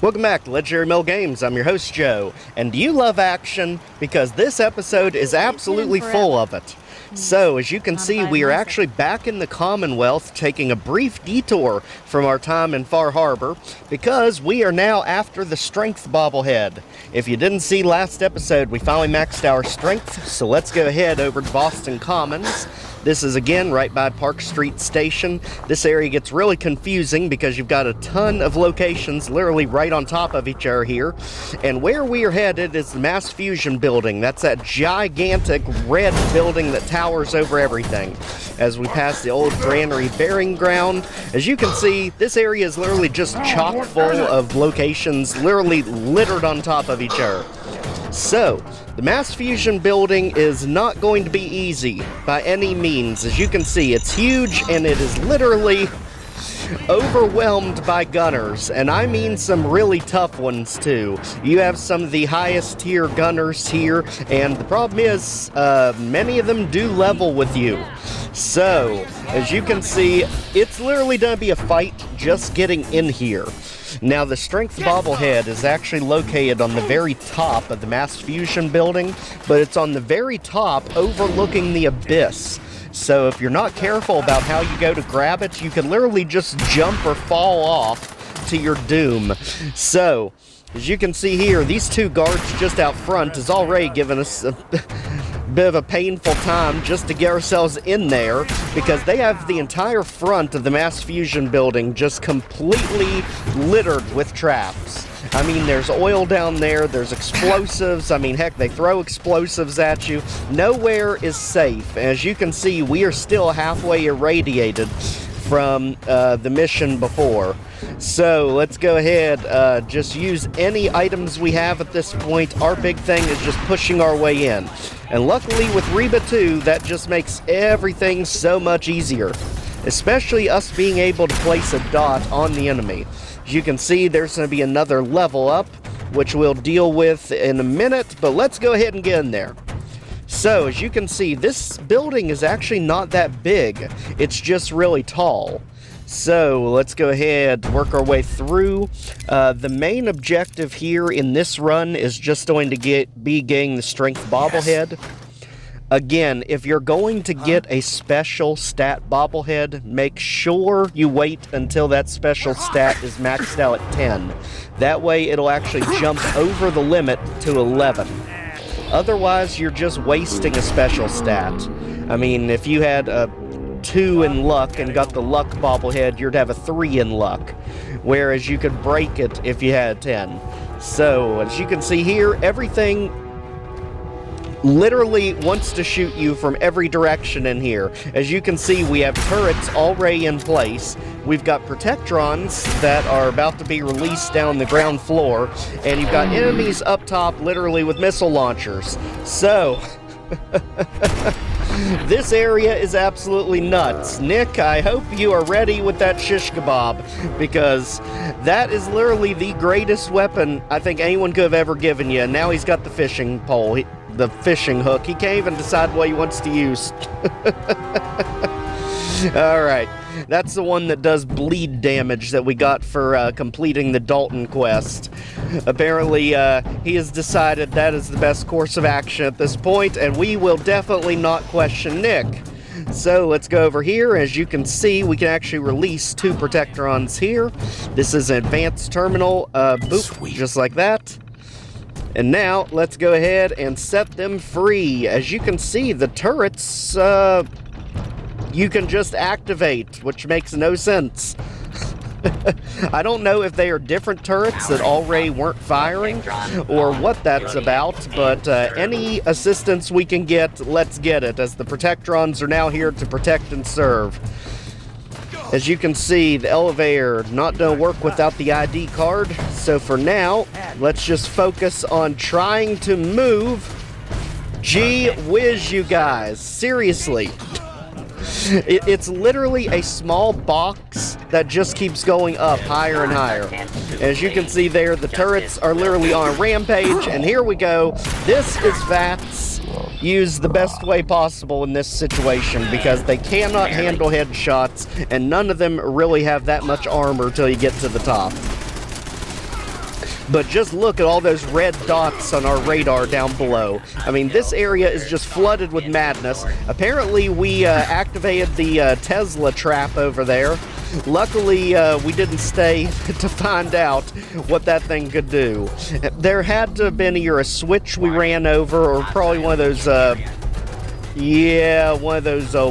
Welcome back to Legendary Mirelurk Games. I'm your host, Joe. And do you love action? Because this episode is absolutely full of it. So, as you can see, we are actually back in the Commonwealth, taking a brief detour from our time in Far Harbor, because we are now after the Strength Bobblehead. If you didn't see last episode, we finally maxed our strength, so let's go ahead over to Boston Commons. This is, again, right by Park Street Station. This area gets really confusing because you've got a ton of locations literally right on top of each other here. And where we are headed is the Mass Fusion Building. That's that gigantic red building that towers over everything. As we pass the old Granary Bearing Ground, as you can see, this area is literally just chock full of locations literally littered on top of each other. So, the Mass Fusion Building is not going to be easy by any means. As you can see, it's huge and it is literally overwhelmed by gunners, and I mean some really tough ones too. You have some of the highest tier gunners here, and the problem is many of them do level with you. So, as you can see, it's literally going to be a fight just getting in here. Now, the Strength Bobblehead is actually located on the very top of the Mass Fusion Building, but it's on the very top overlooking the abyss. So if you're not careful about how you go to grab it, you can literally just jump or fall off to your doom. So, as you can see here, these two guards just out front has already given us a bit of a painful time just to get ourselves in there, because they have the entire front of the Mass Fusion Building just completely littered with traps. I mean, there's oil down there, there's explosives, I mean, heck, they throw explosives at you. Nowhere is safe. As you can see, we are still halfway irradiated from the mission before. So, let's go ahead, just use any items we have at this point. Our big thing is just pushing our way in. And luckily with Reba 2, that just makes everything so much easier. Especially us being able to place a dot on the enemy. As you can see, there's going to be another level up, which we'll deal with in a minute, but let's go ahead and get in there. So, as you can see, this building is actually not that big. It's just really tall. So, let's go ahead and work our way through. The main objective here in this run is just going to be getting the Strength Bobblehead. Again, if you're going to get a special stat bobblehead, make sure you wait until that special stat is maxed out at 10. That way, it'll actually jump over the limit to 11. Otherwise, you're just wasting a special stat. I mean, if you had a 2 in luck and got the luck bobblehead, you'd have a 3 in luck. Whereas you could break it if you had a 10. So, as you can see here, everything literally wants to shoot you from every direction in here. As you can see, we have turrets already in place. We've got protectrons that are about to be released down the ground floor, and you've got enemies up top literally with missile launchers. So, this area is absolutely nuts. Nick, I hope you are ready with that shish kebab, because that is literally the greatest weapon I think anyone could have ever given you. And now he's got the fishing pole, the fishing hook. He can't even decide what he wants to use. Alright, that's the one that does bleed damage that we got for completing the Dalton quest. Apparently, he has decided that is the best course of action at this point, and we will definitely not question Nick. So, let's go over here. As you can see, we can actually release 2 protectrons here. This is an advanced terminal, boop, sweet. Just like that. And now, let's go ahead and set them free. As you can see, the turrets, you can just activate, which makes no sense. I don't know if they are different turrets that already weren't firing, or what that's about, but any assistance we can get, let's get it, as the protectrons are now here to protect and serve. As you can see, the elevator not going to work without the ID card, so for now, let's just focus on trying to move. Gee whiz, you guys, seriously. It's literally a small box that just keeps going up higher and higher. As you can see there, the turrets are literally on a rampage, and here we go. This is VATS used the best way possible in this situation, because they cannot handle headshots, and none of them really have that much armor till you get to the top. But just look at all those red dots on our radar down below. I mean, this area is just flooded with madness. Apparently, we activated the Tesla trap over there. Luckily, we didn't stay to find out what that thing could do. There had to have been either a switch we ran over or probably one of those,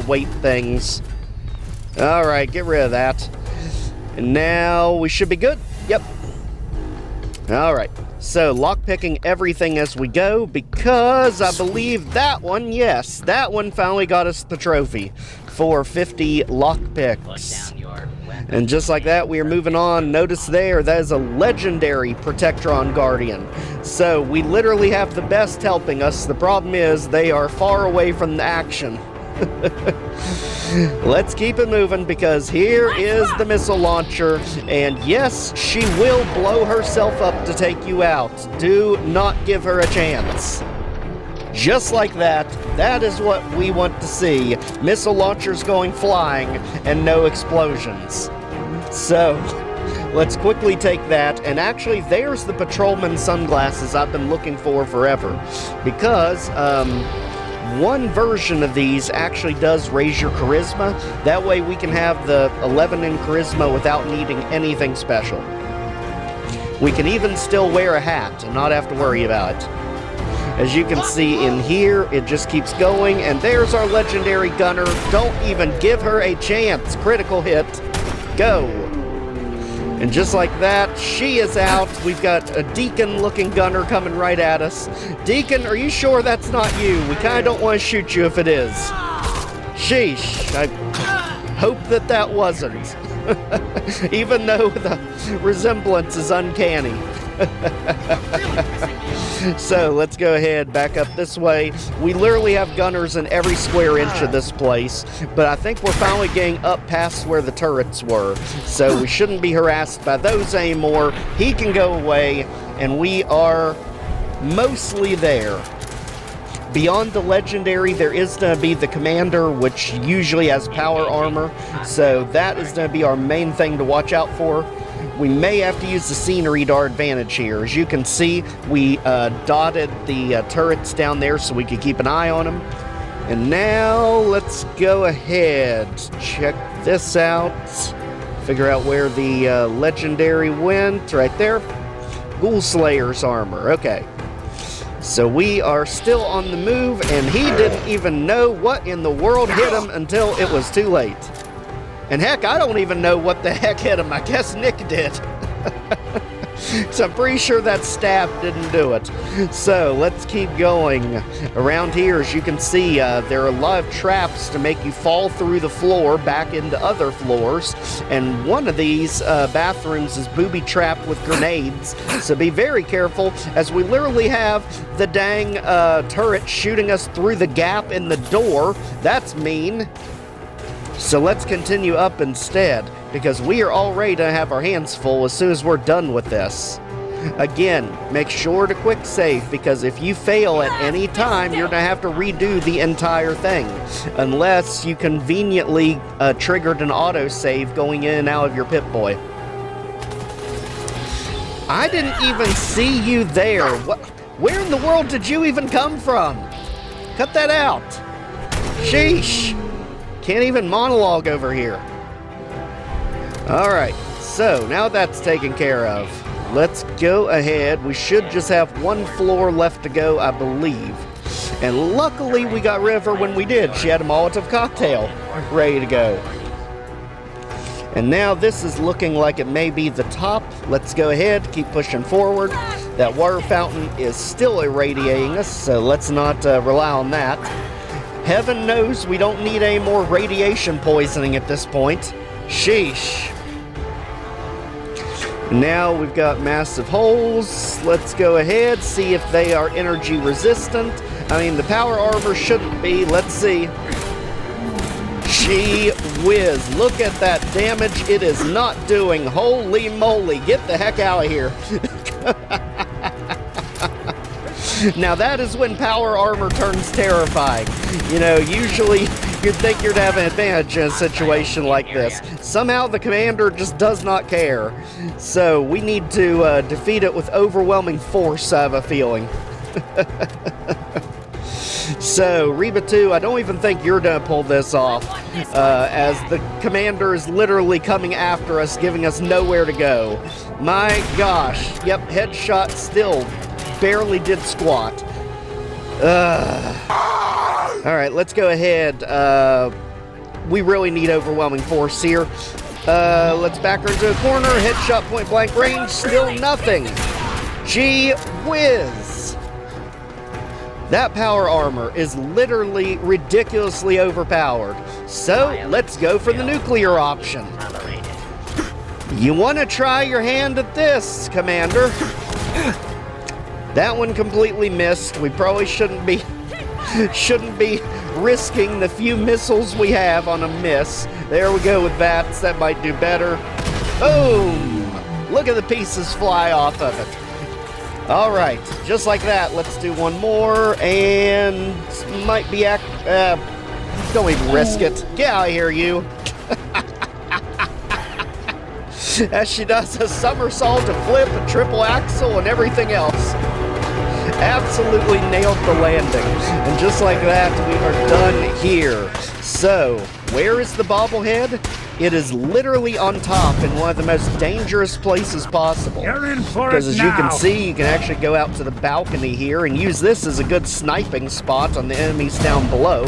weight things. All right, get rid of that. And now we should be good. Yep. All right. So, lockpicking everything as we go because I believe that one, yes, that one finally got us the trophy for 50 lockpicks. And just like that, we are moving on. Notice there, that is a legendary Protectron Guardian. So, we literally have the best helping us. The problem is they are far away from the action. Let's keep it moving because here is the missile launcher, and yes, she will blow herself up to take you out. Do not give her a chance. Just like that, that is what we want to see. Missile launchers going flying and no explosions. So, let's quickly take that, and actually there's the patrolman sunglasses I've been looking for forever. Because, one version of these actually does raise your charisma. That way we can have the 11 in charisma without needing anything special. We can even still wear a hat and not have to worry about it. As you can see in here, it just keeps going, and there's our legendary gunner. Don't even give her a chance. Critical hit. Go. And just like that, she is out. We've got a Deacon-looking gunner coming right at us. Deacon, are you sure that's not you? We kind of don't want to shoot you if it is. Sheesh. I hope that that wasn't. Even though the resemblance is uncanny. So let's go ahead, back up this way. We literally have gunners in every square inch of this place, but I think we're finally getting up past where the turrets were, so we shouldn't be harassed by those anymore. He can go away, and we are mostly there. Beyond the legendary, there is going to be the Commander, which usually has power armor, so that is going to be our main thing to watch out for. We may have to use the scenery to our advantage here. As you can see, we dotted the turrets down there so we could keep an eye on them. And now, let's go ahead. Check this out. Figure out where the legendary went. Right there. Ghoul Slayer's armor. Okay. So we are still on the move, and he didn't even know what in the world hit him until it was too late. And heck, I don't even know what the heck hit him. I guess Nick did. So I'm pretty sure that stab didn't do it. So let's keep going. Around here, as you can see, there are a lot of traps to make you fall through the floor back into other floors. And one of these bathrooms is booby-trapped with grenades. So be very careful, as we literally have the dang turret shooting us through the gap in the door. That's mean. So let's continue up instead, because we are all ready to have our hands full as soon as we're done with this. Again, make sure to quick save, because if you fail at any time, you're going to have to redo the entire thing. Unless you conveniently triggered an autosave going in and out of your Pip-Boy. I didn't even see you there. Where in the world did you even come from? Cut that out. Sheesh. Can't even monologue over here. Alright, so now that's taken care of. Let's go ahead. We should just have one floor left to go, I believe. And luckily we got rid of her when we did. She had a Molotov cocktail ready to go. And now this is looking like it may be the top. Let's go ahead, keep pushing forward. That water fountain is still irradiating us, so let's not rely on that. Heaven knows we don't need any more radiation poisoning at this point. Sheesh. Now we've got massive holes. Let's go ahead, see if they are energy resistant. I mean, the power armor shouldn't be. Let's see. Gee whiz. Look at that damage it is not doing. Holy moly. Get the heck out of here. Now that is when power armor turns terrifying. You know, usually You'd think you'd have an advantage in a situation like this. Somehow the commander just does not care. So we need to defeat it with overwhelming force, I have a feeling. So, Reba 2, I don't even think you're going to pull this off, as the commander is literally coming after us, giving us nowhere to go. My gosh. Yep, headshot still barely did squat. Alright, let's go ahead. We really need overwhelming force here. Let's back her into a corner. Headshot point blank range. Still nothing. Gee whiz. That power armor is literally ridiculously overpowered. So, let's go for the nuclear option. You want to try your hand at this, Commander? That one completely missed. We probably shouldn't be risking the few missiles we have on a miss. There we go with that. That might do better. Boom! Look at the pieces fly off of it. All right, just like that. Let's do one more, and might be don't even risk it. Get out of here, you. As she does a somersault, a flip, a triple axel, and everything else. Absolutely nailed the landing. And just like that, we are done here. So, where is the bobblehead? It is literally on top in one of the most dangerous places possible. You're in for it because as now. you can see, you can actually go out to the balcony here and use this as a good sniping spot on the enemies down below.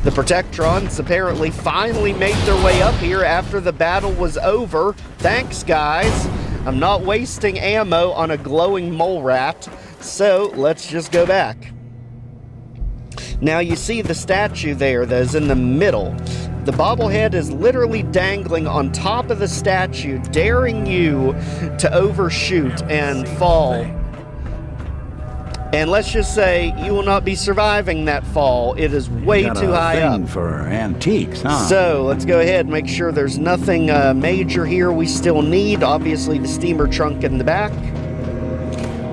The Protectrons apparently finally made their way up here after the battle was over. Thanks, guys. I'm not wasting ammo on a glowing mole rat, so let's just go back. Now you see the statue there that is in the middle. The bobblehead is literally dangling on top of the statue, daring you to overshoot and fall. And let's just say you will not be surviving that fall. It is way too high up. For antiques, huh? So let's go ahead and make sure there's nothing major here we still need. Obviously the steamer trunk in the back.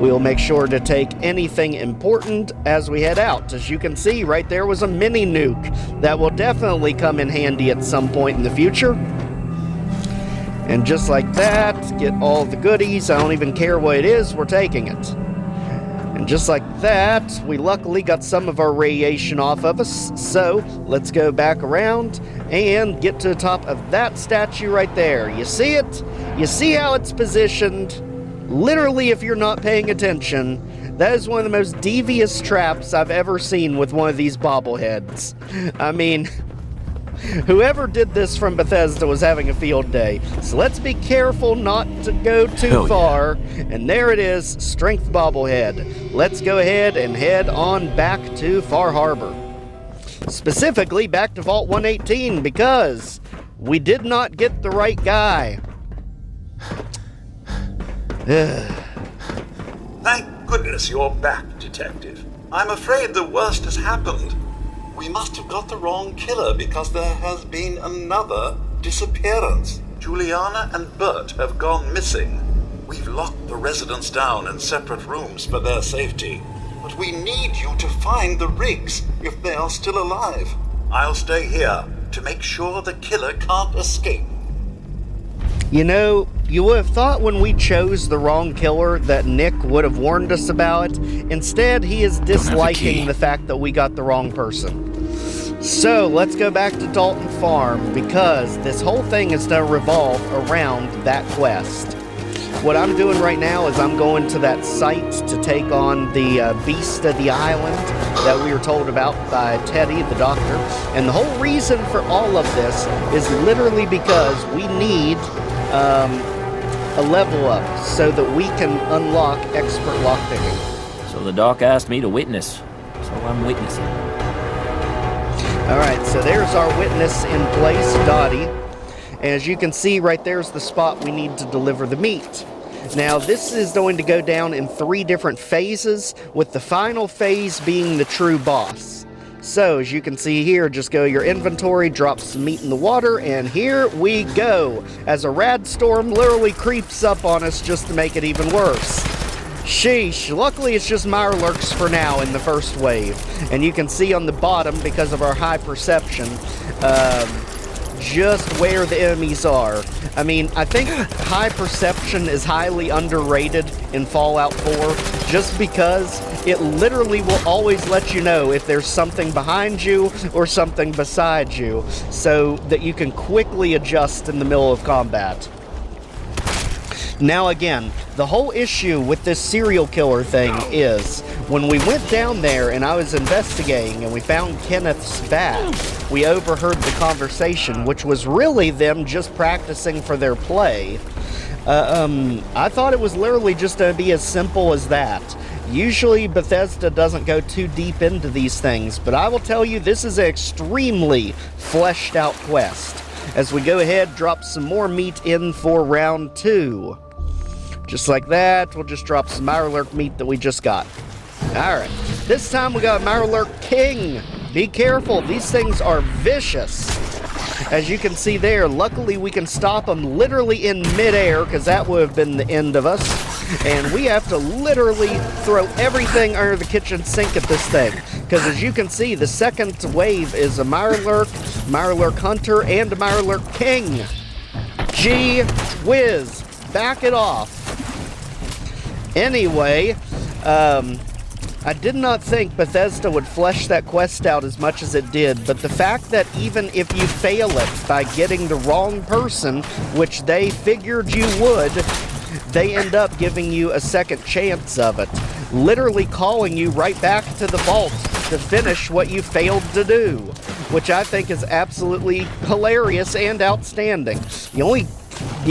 We'll make sure to take anything important as we head out. As you can see, right there was a mini nuke that will definitely come in handy at some point in the future. And just like that, get all the goodies. I don't even care what it is, we're taking it. And just like that, we luckily got some of our radiation off of us. So let's go back around and get to the top of that statue right there. You see it? You see how it's positioned? Literally, if you're not paying attention, that is one of the most devious traps I've ever seen with one of these bobbleheads. I mean, whoever did this from Bethesda was having a field day. So let's be careful not to go too far. And there it is, Strength Bobblehead. Let's go ahead and head on back to Far Harbor. Specifically, back to Vault 118, because we did not get the right guy. Thank goodness you're back, Detective. I'm afraid the worst has happened. We must have got the wrong killer because there has been another disappearance. Juliana and Bert have gone missing. We've locked the residents down in separate rooms for their safety. But we need you to find the Riggs if they are still alive. I'll stay here to make sure the killer can't escape. You know, you would have thought when we chose the wrong killer that Nick would have warned us about it. Instead, he is disliking the fact that we got the wrong person. So, let's go back to Dalton Farm, because this whole thing is to revolve around that quest. What I'm doing right now is I'm going to that site to take on the beast of the island that we were told about by Teddy, the doctor. And the whole reason for all of this is literally because we need a level up so that we can unlock Expert Lockpicking. So the doc asked me to witness, so I'm witnessing. Alright, so there's our witness in place, Dottie. And as you can see, right there's the spot we need to deliver the meat. Now, this is going to go down in 3 different phases, with the final phase being the true boss. So, as you can see here, just go to your inventory, drop some meat in the water, and here we go, as a rad storm literally creeps up on us just to make it even worse. Sheesh. Luckily, it's just Mirelurks for now in the first wave. And you can see on the bottom, because of our high perception, just where the enemies are. I mean, I think high perception is highly underrated in Fallout 4, just because it literally will always let you know if there's something behind you or something beside you, so that you can quickly adjust in the middle of combat. Now again, the whole issue with this serial killer thing is, when we went down there and I was investigating and we found Kenneth's bat, we overheard the conversation, which was really them just practicing for their play. I thought it was literally just going to be as simple as that. Usually Bethesda doesn't go too deep into these things, but I will tell you this is an extremely fleshed out quest. As we go ahead, drop some more meat in for round 2. Just like that, we'll just drop some Mirelurk meat that we just got. Alright, this time we got Mirelurk King. Be careful, these things are vicious. As you can see there, luckily we can stop them literally in midair, because that would have been the end of us. And we have to literally throw everything under the kitchen sink at this thing. Because as you can see, the second wave is a Mirelurk, Mirelurk Hunter, and a Mirelurk King. Gee whiz, back it off. Anyway, I did not think Bethesda would flesh that quest out as much as it did, but the fact that even if you fail it by getting the wrong person, which they figured you would, they end up giving you a second chance of it. Literally calling you right back to the vault to finish what you failed to do, which I think is absolutely hilarious and outstanding. The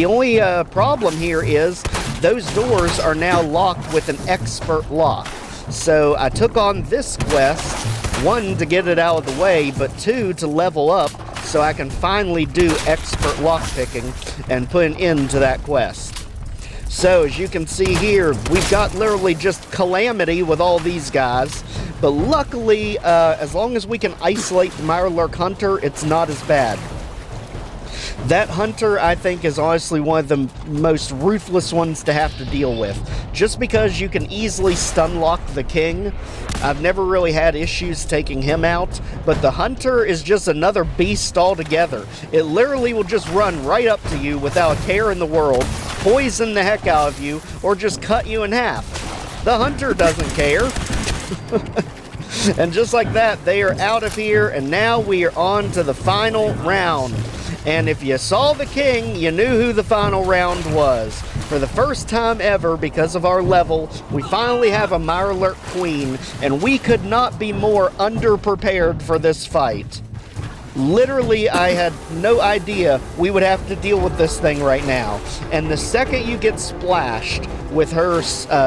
only problem here is those doors are now locked with an expert lock. So I took on this quest, 1, to get it out of the way, but 2, to level up so I can finally do expert lockpicking and put an end to that quest. So as you can see here, we've got literally just calamity with all these guys, but luckily, as long as we can isolate the Mirelurk Hunter, it's not as bad. That Hunter, I think, is honestly one of the most ruthless ones to have to deal with. Just because you can easily stun lock the King, I've never really had issues taking him out, but the Hunter is just another beast altogether. It literally will just run right up to you without a care in the world, poison the heck out of you, or just cut you in half. The Hunter doesn't care. And just like that, they are out of here, and now we are on to the final round. And if you saw the King, you knew who the final round was. For the first time ever, because of our level, we finally have a Mirelurk Queen, and we could not be more underprepared for this fight. Literally, I had no idea we would have to deal with this thing right now. And the second you get splashed with her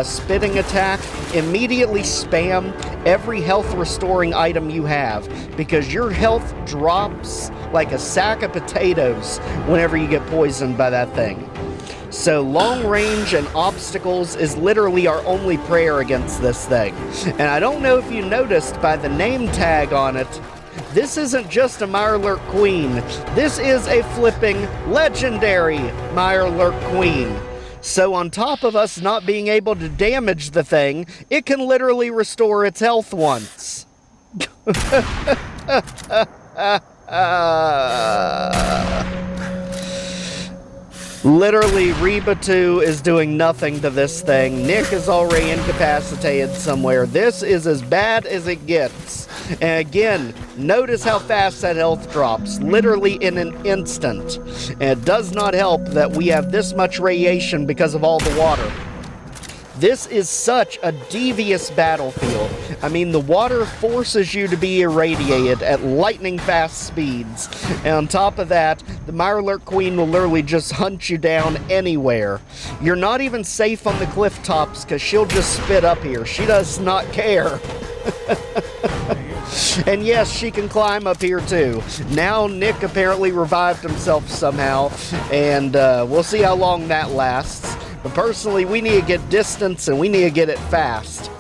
spitting attack, immediately spam every health restoring item you have, because your health drops like a sack of potatoes whenever you get poisoned by that thing. So long range and obstacles is literally our only prayer against this thing. And I don't know if you noticed by the name tag on it, this isn't just a Mirelurk Queen. This is a flipping legendary Mirelurk Queen. So on top of us not being able to damage the thing, it can literally restore its health once. Literally, Reba 2 is doing nothing to this thing. Nick is already incapacitated somewhere. This is as bad as it gets. And again, notice how fast that health drops. Literally in an instant. And it does not help that we have this much radiation because of all the water. This is such a devious battlefield. I mean, the water forces you to be irradiated at lightning fast speeds. And on top of that, the Mirelurk Queen will literally just hunt you down anywhere. You're not even safe on the cliff tops because she'll just spit up here. She does not care. And yes, she can climb up here too. Now Nick apparently revived himself somehow, and we'll see how long that lasts. But personally, we need to get distance, and we need to get it fast.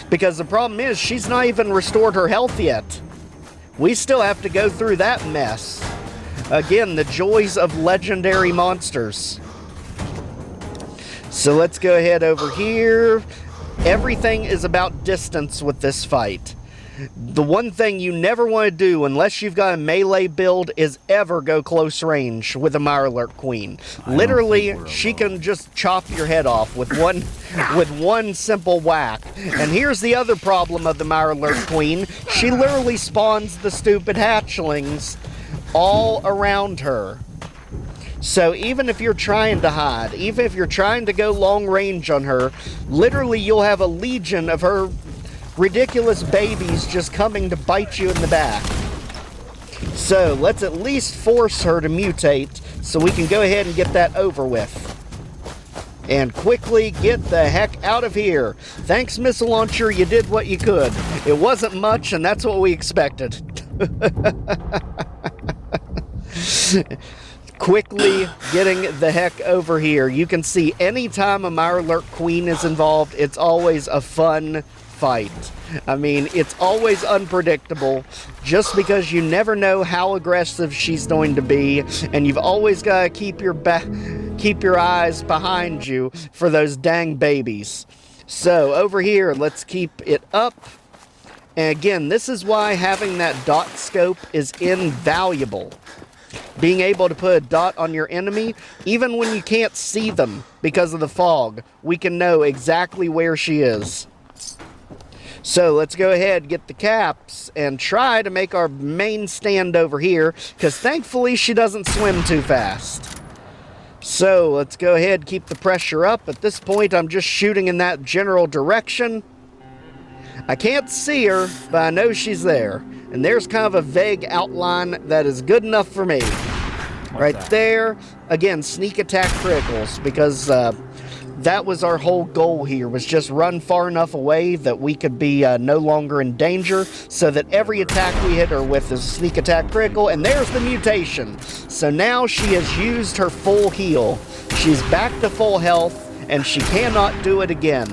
Because the problem is, she's not even restored her health yet. We still have to go through that mess. Again, the joys of legendary monsters. So let's go ahead over here. Everything is about distance with this fight. The one thing you never want to do unless you've got a melee build is ever go close range with a Mirelurk Queen. Literally, she can just chop your head off with one simple whack. And here's the other problem of the Mirelurk Queen. She literally spawns the stupid hatchlings all around her. So even if you're trying to hide, even if you're trying to go long range on her, literally you'll have a legion of her ridiculous babies just coming to bite you in the back. So let's at least force her to mutate so we can go ahead and get that over with. And quickly get the heck out of here. Thanks, Missile Launcher, you did what you could. It wasn't much, and that's what we expected. Quickly getting the heck over here. You can see anytime a Mirelurk Queen is involved, it's always a fun fight. I mean, it's always unpredictable just because you never know how aggressive she's going to be, and you've always got to keep your eyes behind you for those dang babies. So over here, let's keep it up. And again, this is why having that dot scope is invaluable. Being able to put a dot on your enemy, even when you can't see them because of the fog, we can know exactly where she is. So let's go ahead, get the caps, and try to make our main stand over here, because thankfully she doesn't swim too fast. So let's go ahead, keep the pressure up. At this point, I'm just shooting in that general direction. I can't see her, but I know she's there. And there's kind of a vague outline that is good enough for me. Right there. Again, sneak attack criticals, because that was our whole goal here, was just run far enough away that we could be no longer in danger, so that every attack we hit her with is sneak attack critical. And there's the mutation. So now she has used her full heal. She's back to full health, and she cannot do it again.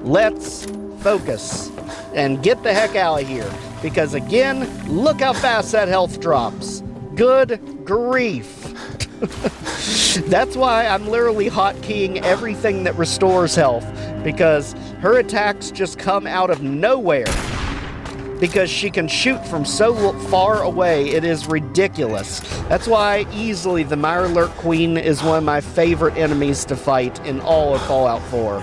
Let's focus and get the heck out of here. Because again, look how fast that health drops. Good grief. That's why I'm literally hotkeying everything that restores health. Because her attacks just come out of nowhere. Because she can shoot from so far away, it is ridiculous. That's why easily the Mirelurk Queen is one of my favorite enemies to fight in all of Fallout 4.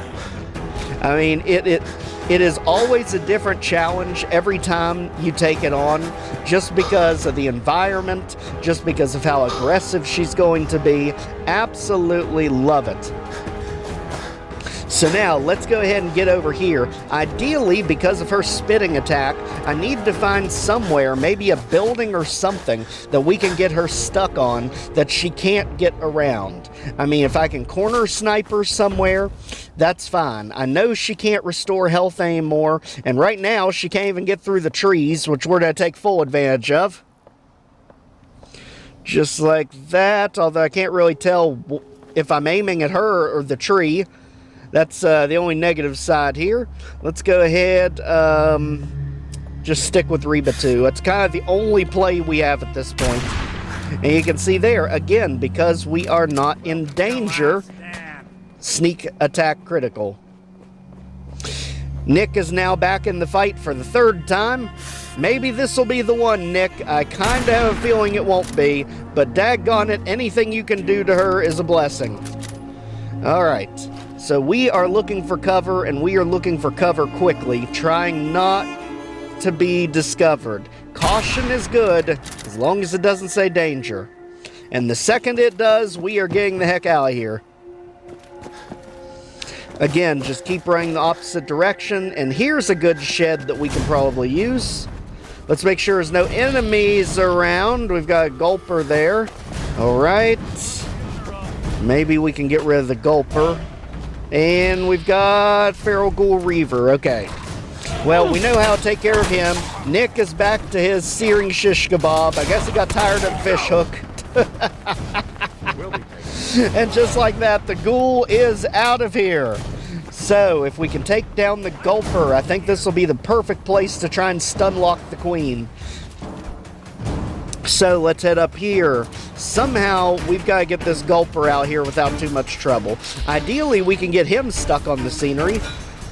I mean, it is always a different challenge every time you take it on, just because of the environment, just because of how aggressive she's going to be. Absolutely love it. So now, let's go ahead and get over here. Ideally, because of her spitting attack, I need to find somewhere, maybe a building or something, that we can get her stuck on that she can't get around. I mean, if I can corner sniper somewhere, that's fine. I know she can't restore health anymore, and right now, she can't even get through the trees, which we're going to take full advantage of. Just like that, although I can't really tell if I'm aiming at her or the tree. That's the only negative side here. Let's go ahead, just stick with Reba 2. That's kind of the only play we have at this point. And you can see there, again, because we are not in danger, sneak attack critical. Nick is now back in the fight for the third time. Maybe this will be the one, Nick. I kind of have a feeling it won't be, but daggone it, anything you can do to her is a blessing. All right. So we are looking for cover, and we are looking for cover quickly, trying not to be discovered. Caution is good, as long as it doesn't say danger. And the second it does, we are getting the heck out of here. Again, just keep running the opposite direction, and here's a good shed that we can probably use. Let's make sure there's no enemies around. We've got a gulper there. All right. Maybe we can get rid of the gulper. And we've got Feral Ghoul Reaver. Okay. Well, we know how to take care of him. Nick is back to his searing shish kebab. I guess he got tired of the fish hook. And just like that, the ghoul is out of here. So, if we can take down the gulper, I think this will be the perfect place to try and stun lock the queen. So, let's head up here. somehow we've got to get this gulper out here without too much trouble. Ideally, we can get him stuck on the scenery,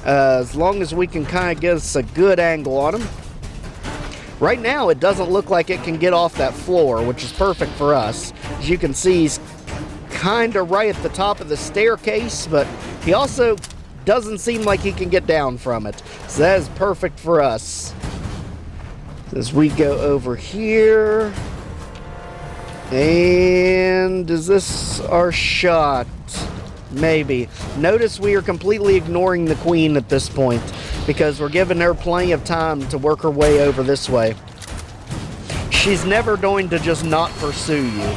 as long as we can kind of get us a good angle on him. Right now, it doesn't look like it can get off that floor, which is perfect for us. As you can see, he's kind of right at the top of the staircase, but he also doesn't seem like he can get down from it. So that is perfect for us. As we go over here, and is this our shot? Maybe. Notice we are completely ignoring the queen at this point because we're giving her plenty of time to work her way over this way. She's never going to just not pursue you,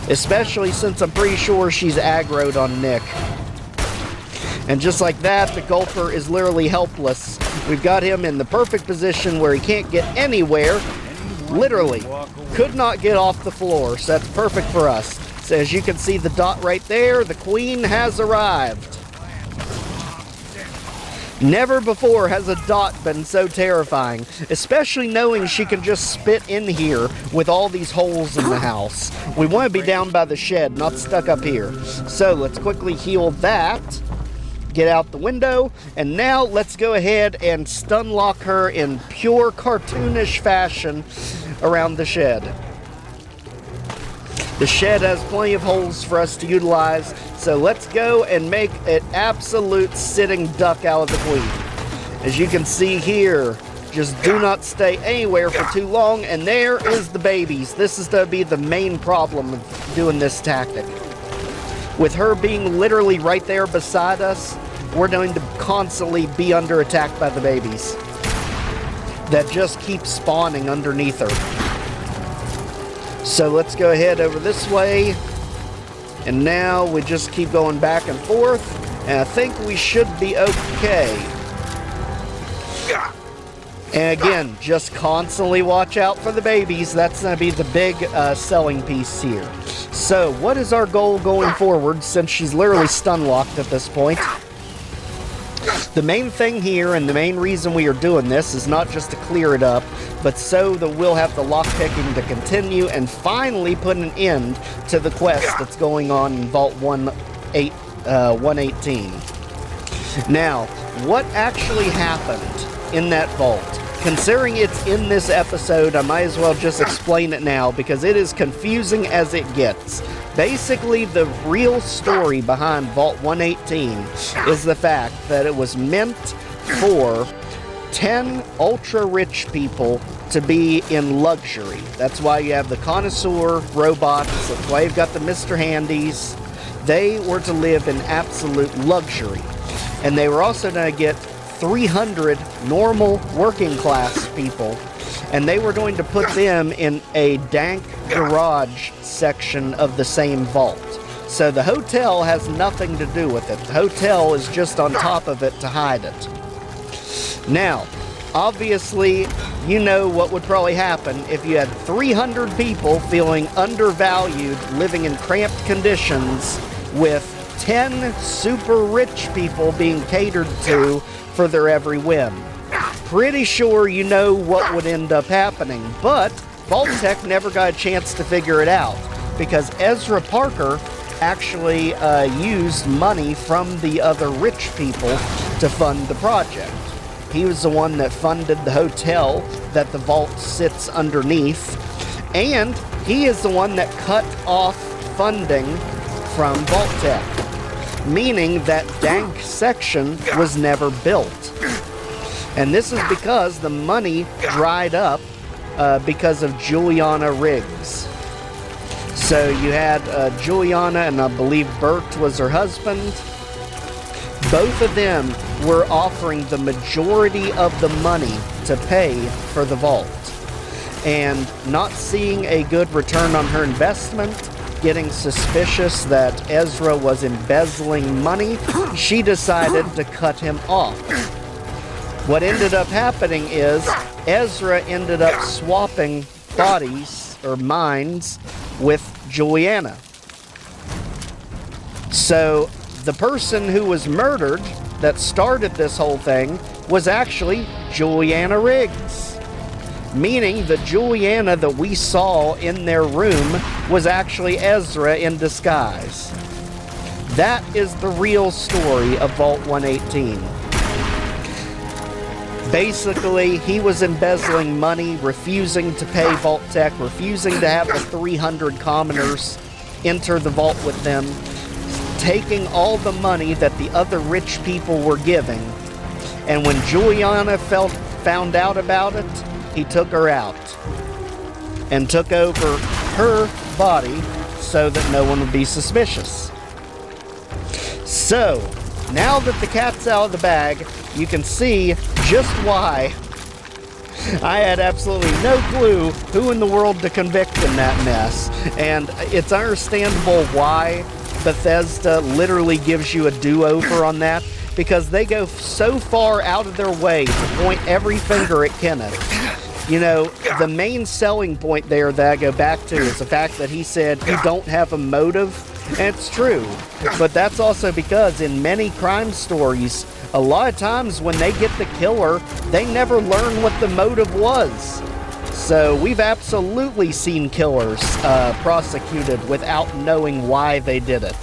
especially since I'm pretty sure she's aggroed on Nick. And just like that, the gulper is literally helpless. We've got him in the perfect position where he can't get anywhere. Literally, could not get off the floor, so that's perfect for us. So as you can see the dot right there, the queen has arrived. Never before has a dot been so terrifying, especially knowing she can just spit in here with all these holes in the house. We want to be down by the shed, not stuck up here. So let's quickly heal that. Get out the window, and now let's go ahead and stun lock her in pure cartoonish fashion around the shed. The shed has plenty of holes for us to utilize, so let's go and make an absolute sitting duck out of the queen. As you can see here, just do not stay anywhere for too long, and there is the babies. This is going to be the main problem of doing this tactic. With her being literally right there beside us, we're going to constantly be under attack by the babies that just keep spawning underneath her. So let's go ahead over this way, and now we just keep going back and forth, and I think we should be okay. And again, just constantly watch out for the babies. That's going to be the big selling piece here. So what is our goal going forward, since she's literally stun locked at this point? The main thing here, and the main reason we are doing this, is not just to clear it up, but so that we'll have the lockpicking to continue and finally put an end to the quest that's going on in Vault 118. Now, what actually happened in that vault? Considering it's in this episode, I might as well just explain it now because it is confusing as it gets. Basically, the real story behind Vault 118 is the fact that it was meant for 10 ultra-rich people to be in luxury. That's why you have the connoisseur robots. That's why you've got the Mr. Handies. They were to live in absolute luxury. And they were also going to get 300 normal working class people, and they were going to put them in a dank garage section of the same vault. So the hotel has nothing to do with it. The hotel is just on top of it to hide it. Now, obviously, you know what would probably happen if you had 300 people feeling undervalued, living in cramped conditions, with 10 super rich people being catered to for their every whim. Pretty sure you know what would end up happening, but Vault-Tec never got a chance to figure it out because Ezra Parker actually used money from the other rich people to fund the project. He was the one that funded the hotel that the vault sits underneath, and he is the one that cut off funding from Vault-Tec, meaning that dank section was never built. And this is because the money dried up because of Juliana Riggs. So you had Juliana, and I believe Bert was her husband. Both of them were offering the majority of the money to pay for the vault. And not seeing a good return on her investment, getting suspicious that Ezra was embezzling money, she decided to cut him off. What ended up happening is Ezra ended up swapping bodies or minds with Juliana. So the person who was murdered that started this whole thing was actually Juliana Riggs. meaning the Juliana that we saw in their room was actually Ezra in disguise. That is the real story of Vault 118. Basically, he was embezzling money, refusing to pay Vault Tech, refusing to have the 300 commoners enter the vault with them, taking all the money that the other rich people were giving. And when Juliana found out about it, he took her out and took over her body so that no one would be suspicious. So, now that the cat's out of the bag, you can see just why I had absolutely no clue who in the world to convict in that mess. And it's understandable why Bethesda literally gives you a do-over on that, because they go so far out of their way to point every finger at Kenneth. You know, the main selling point there that I go back to is the fact that he said you don't have a motive, and it's true. But that's also because in many crime stories, a lot of times when they get the killer, they never learn what the motive was. So we've absolutely seen killers prosecuted without knowing why they did it.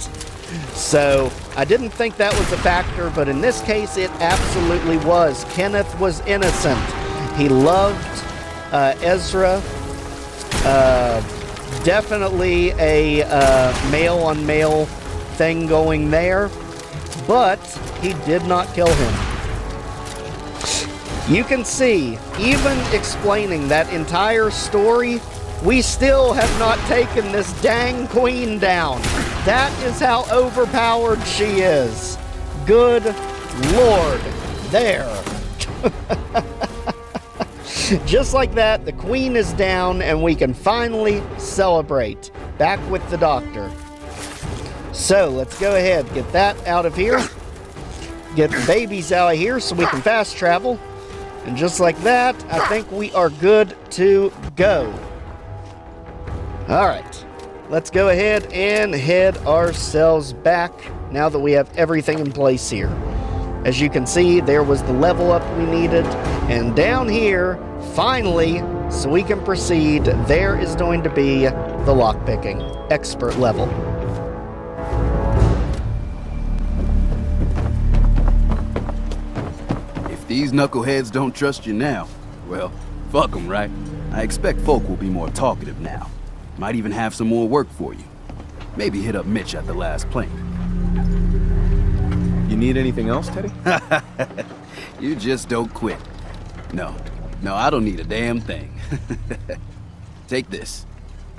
So I didn't think that was a factor, but in this case it absolutely was. Kenneth was innocent. He loved Ezra. Definitely a male-on-male thing going there, but he did not kill him. You can see, even explaining that entire story, we still have not taken this dang queen down. That is how overpowered she is. Good Lord. There. Just like that, the queen is down and we can finally celebrate. Back with the doctor. So, let's go ahead, get that out of here. Get the babies out of here so we can fast travel. And just like that, I think we are good to go. Alright, let's go ahead and head ourselves back now that we have everything in place here. As you can see, there was the level up we needed. And down here, finally, so we can proceed, there is going to be the lockpicking, expert level. These knuckleheads don't trust you now. Well, fuck them, right? I expect folk will be more talkative now. Might even have some more work for you. Maybe hit up Mitch at the last plank. You need anything else, Teddy? You just don't quit. No, I don't need a damn thing. Take this.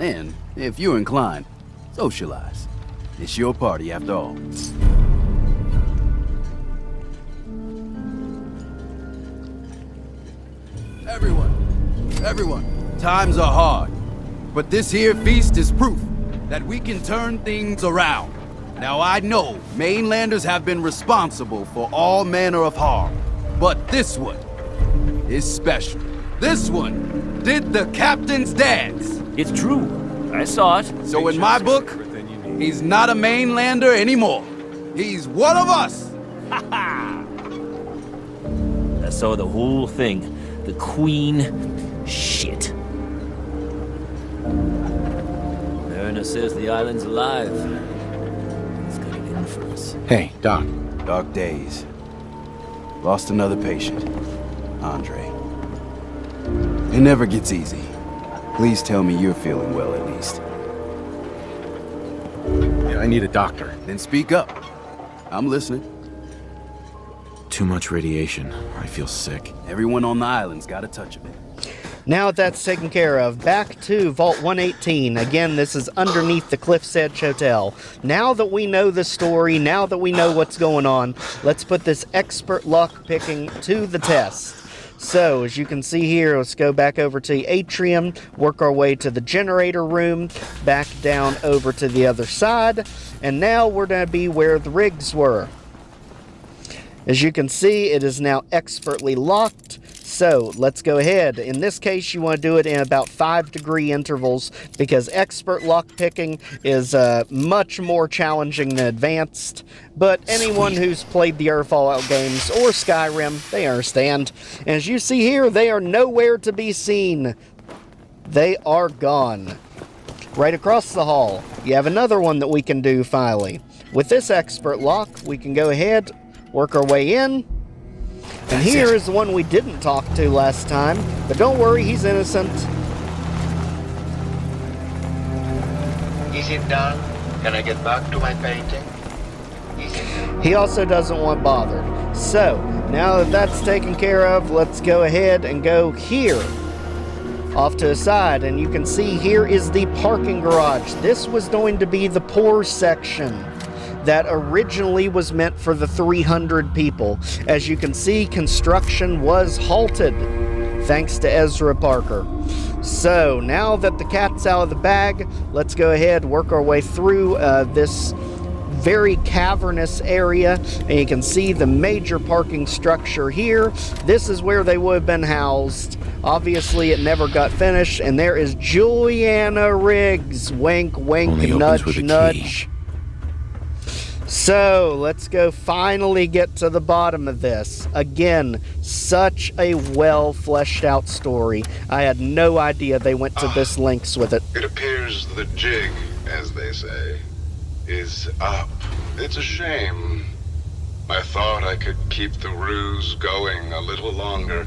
And, if you're inclined, socialize. It's your party after all. Everyone, times are hard. But this here feast is proof that we can turn things around. Now I know mainlanders have been responsible for all manner of harm, but this one is special. This one did the captain's dance. It's true. I saw it. So in my book, he's not a mainlander anymore. He's one of us. Ha ha! I saw the whole thing. The queen, shit. Mariner says the island's alive. It's gonna get in for us. Hey, Doc. Dark days. Lost another patient. Andre. It never gets easy. Please tell me you're feeling well at least. Yeah, I need a doctor. Then speak up. I'm listening. Too much radiation. I feel sick. Everyone on the island's got a touch of it. Now that that's taken care of, back to Vault 118. Again, this is underneath the Cliff's Edge Hotel. Now that we know the story, now that we know what's going on, let's put this expert lockpicking to the test. So, as you can see here, let's go back over to the atrium, work our way to the generator room, back down over to the other side, and now we're going to be where the rigs were. As you can see, it is now expertly locked, So let's go ahead. In this case, you want to do it in about 5-degree intervals because expert lockpicking is much more challenging than advanced. But anyone who's played the other Fallout games or Skyrim, they understand. And as you see here, they are nowhere to be seen. They are gone. Right across the hall, you have another one that we can do finally. With this expert lock, we can go ahead, work our way in. And here is the one we didn't talk to last time, but don't worry, he's innocent. Is it done? Can I get back to my painting? He also doesn't want bothered. So, now that that's taken care of, let's go ahead and go here. Off to the side, and you can see here is the parking garage. This was going to be the poor section that originally was meant for the 300 people. As you can see, construction was halted thanks to Ezra Parker. So now that the cat's out of the bag, let's go ahead and work our way through this very cavernous area, and you can see the major parking structure here. This is where they would have been housed. Obviously it never got finished, and there is Juliana Riggs. Wink wink, Only nudge opens with a nudge. So let's go finally get to the bottom of this. Again, such a well fleshed out story. I had no idea they went to this lengths with it. It appears the jig, as they say, is up. It's a shame. I thought I could keep the ruse going a little longer.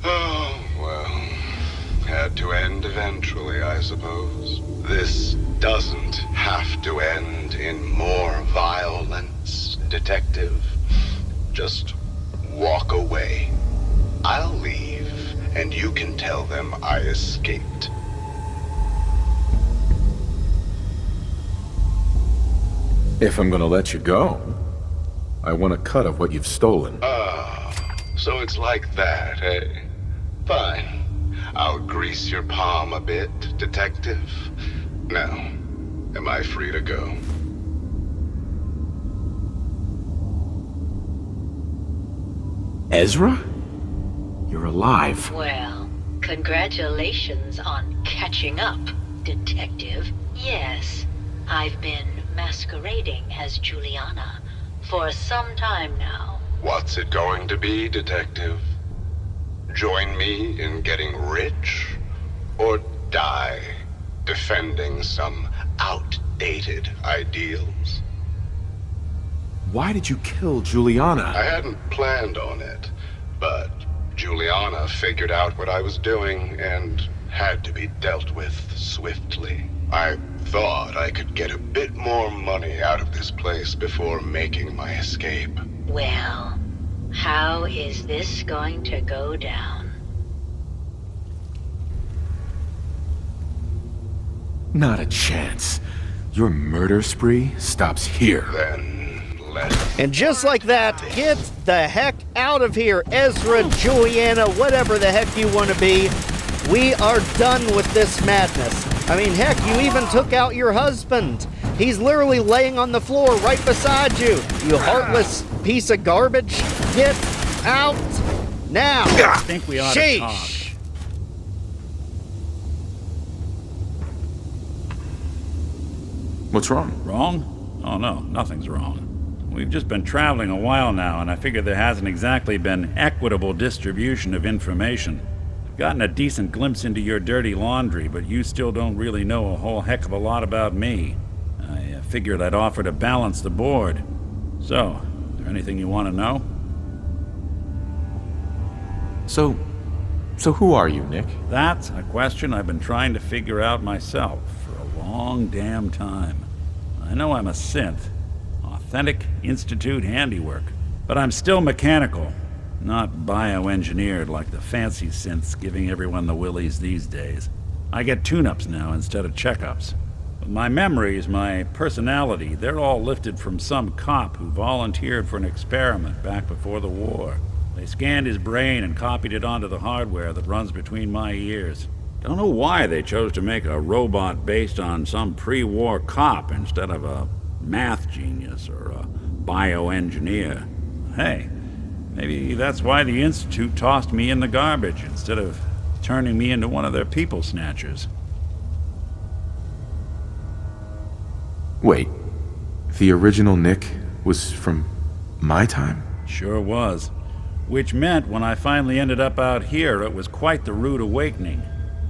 Oh, well, had to end eventually, I suppose. This doesn't have to end in more violence, Detective. Just walk away. I'll leave, and you can tell them I escaped. If I'm gonna let you go, I want a cut of what you've stolen. So it's like that, eh? Fine. I'll grease your palm a bit, Detective. Now, am I free to go? Ezra? You're alive. Well, congratulations on catching up, Detective. Yes, I've been masquerading as Juliana for some time now. What's it going to be, Detective? Join me in getting rich? Or die defending some outdated ideals? Why did you kill Juliana? I hadn't planned on it, but Juliana figured out what I was doing and had to be dealt with swiftly. I thought I could get a bit more money out of this place before making my escape. Well, how is this going to go down? Not a chance. Your murder spree stops here. Then let's... And just like that, get the heck out of here, Ezra, Juliana, whatever the heck you want to be. We are done with this madness. I mean, heck, you even took out your husband. He's literally laying on the floor right beside you. You heartless piece of garbage. Get out now. I think we ought to talk. What's wrong? Wrong? Oh no, nothing's wrong. We've just been traveling a while now, and I figure there hasn't exactly been equitable distribution of information. I've gotten a decent glimpse into your dirty laundry, but you still don't really know a whole heck of a lot about me. I figured I'd offer to balance the board. So, is there anything you want to know? So who are you, Nick? That's a question I've been trying to figure out myself for a long damn time. I know I'm a synth, authentic Institute handiwork, but I'm still mechanical, not bioengineered like the fancy synths giving everyone the willies these days. I get tune-ups now instead of checkups. But my memories, my personality, they're all lifted from some cop who volunteered for an experiment back before the war. They scanned his brain and copied it onto the hardware that runs between my ears. Don't know why they chose to make a robot based on some pre-war cop instead of a math genius or a bioengineer. Hey, Maybe that's why the Institute tossed me in the garbage instead of turning me into one of their people snatchers. Wait, the original Nick was from my time? Sure was. Which meant when I finally ended up out here, it was quite the rude awakening.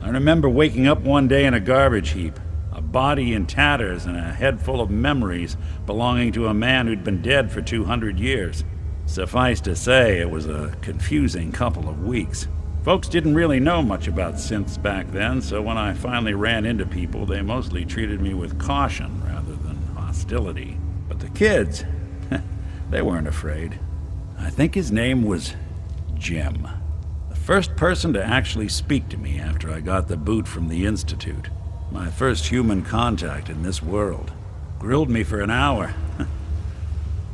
I remember waking up one day in a garbage heap, a body in tatters and a head full of memories belonging to a man who'd been dead for 200 years. Suffice to say, it was a confusing couple of weeks. Folks didn't really know much about synths back then, so when I finally ran into people, they mostly treated me with caution rather than hostility. But the kids, they weren't afraid. I think his name was Jim. The first person to actually speak to me after I got the boot from the Institute. My first human contact in this world. Grilled me for an hour.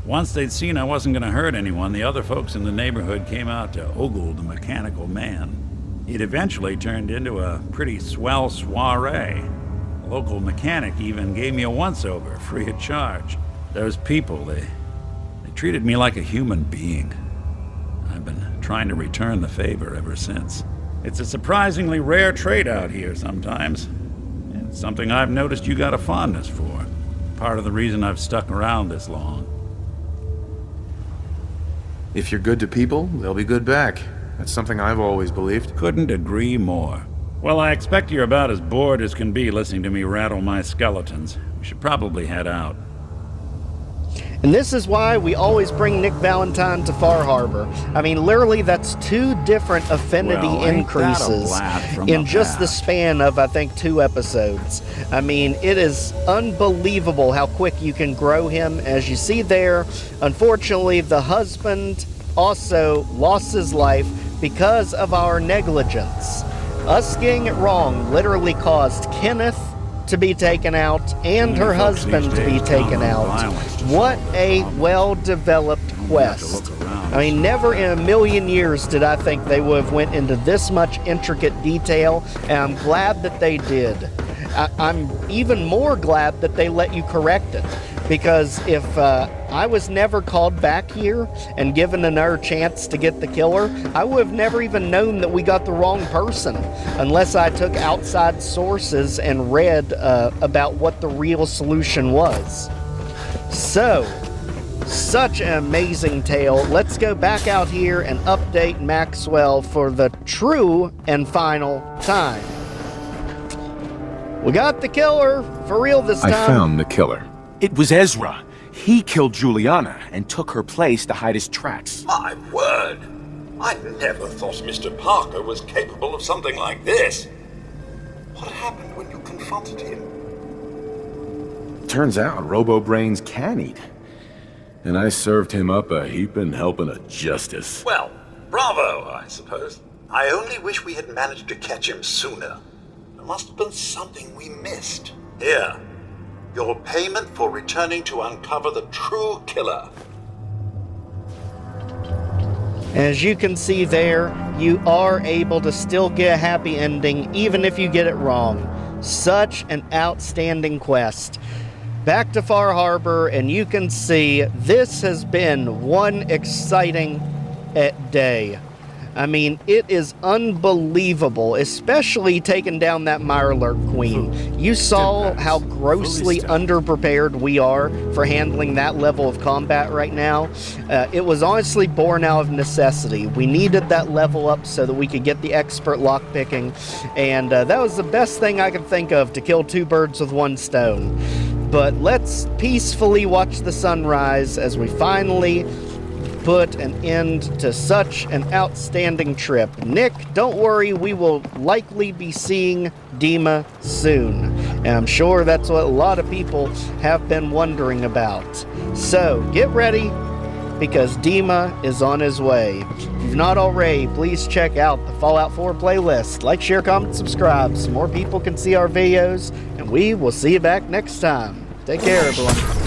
Once they'd seen I wasn't going to hurt anyone, the other folks in the neighborhood came out to ogle the mechanical man. It eventually turned into a pretty swell soiree. A local mechanic even gave me a once-over, free of charge. Those people, they treated me like a human being. I've been trying to return the favor ever since. It's a surprisingly rare trait out here sometimes. It's something I've noticed you got a fondness for. Part of the reason I've stuck around this long. If you're good to people, they'll be good back. That's something I've always believed. Couldn't agree more. Well, I expect you're about as bored as can be listening to me rattle my skeletons. We should probably head out. And this is why we always bring Nick Valentine to Far Harbor. I mean, literally, that's 2 different affinity increases in just the span of, I think, 2 episodes. I mean, it is unbelievable how quick you can grow him. As you see there, unfortunately, the husband also lost his life because of our negligence. Us getting it wrong literally caused Kenneth to be taken out and her husband to be taken out. What a well-developed quest. I mean, never in a million years did I think they would have went into this much intricate detail, and I'm glad that they did. I'm even more glad that they let you correct it, because if I was never called back here and given another chance to get the killer, I would have never even known that we got the wrong person, unless I took outside sources and read about what the real solution was. So, such an amazing tale. Let's go back out here and update Maxwell for the true and final time. We got the killer, for real this time. I found the killer. It was Ezra. He killed Juliana and took her place to hide his tracks. My word! I never thought Mr. Parker was capable of something like this. What happened when you confronted him? Turns out Robo-Brains can eat. And I served him up a heapin' helping of justice. Well, bravo, I suppose. I only wish we had managed to catch him sooner. There must have been something we missed. Here, your payment for returning to uncover the true killer. As you can see there, you are able to still get a happy ending, even if you get it wrong. Such an outstanding quest. Back to Far Harbor, and you can see this has been one exciting day. I mean, it is unbelievable, especially taking down that Mirelurk Queen. You saw how grossly underprepared we are for handling that level of combat right now. It was honestly born out of necessity. We needed that level up so that we could get the Expert Lockpicking, and that was the best thing I could think of to kill 2 birds with 1 stone. But let's peacefully watch the sunrise as we finally put an end to such an outstanding trip. Nick, don't worry, we will likely be seeing Dima soon. And I'm sure that's what a lot of people have been wondering about. So, get ready, because Dima is on his way. If you've not already, please check out the Fallout 4 playlist. Like, share, comment, subscribe so more people can see our videos, and we will see you back next time. Take care, everyone.